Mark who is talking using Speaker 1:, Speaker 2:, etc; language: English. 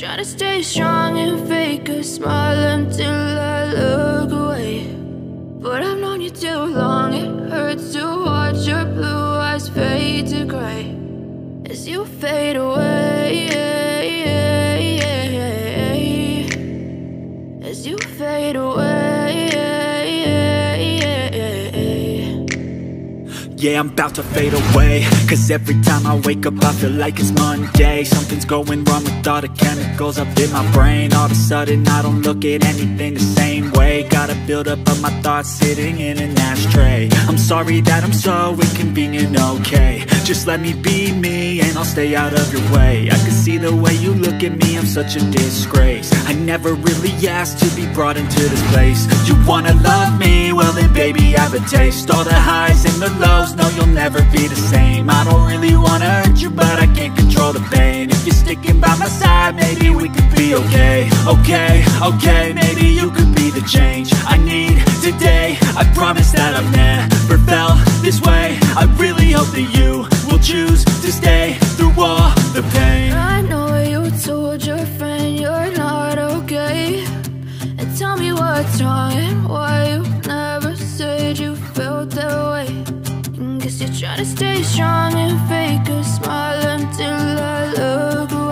Speaker 1: try to stay strong and fake a smile until I look away. But I've known you too long, it hurts to watch your blue eyes fade to gray as you fade away, as you fade away.
Speaker 2: Yeah, I'm about to fade away, cause every time I wake up I feel like it's Monday. Something's going wrong with all the chemicals up in my brain. All of a sudden I don't look at anything the same way. Got a buildup of my thoughts sitting in an ashtray. I'm sorry that I'm so inconvenient, okay. Just let me be me and I'll stay out of your way. I can see the way you look at me, I'm such a disgrace. I never really asked to be brought into this place. You wanna love me? Well then baby, have a taste. All the highs and the lows, no, you'll never be the same. I don't really wanna hurt you, but I can't control the pain. If you're sticking by my side, maybe we could be okay. Okay, maybe you could be the change I need today. I promise that I've never felt this way. I really hope that you will choose to stay through all the pain.
Speaker 1: I know you told your friend you're not okay, and tell me what's wrong and why you never said you felt that way. Guess you're trying to stay strong and fake a smile until I look away.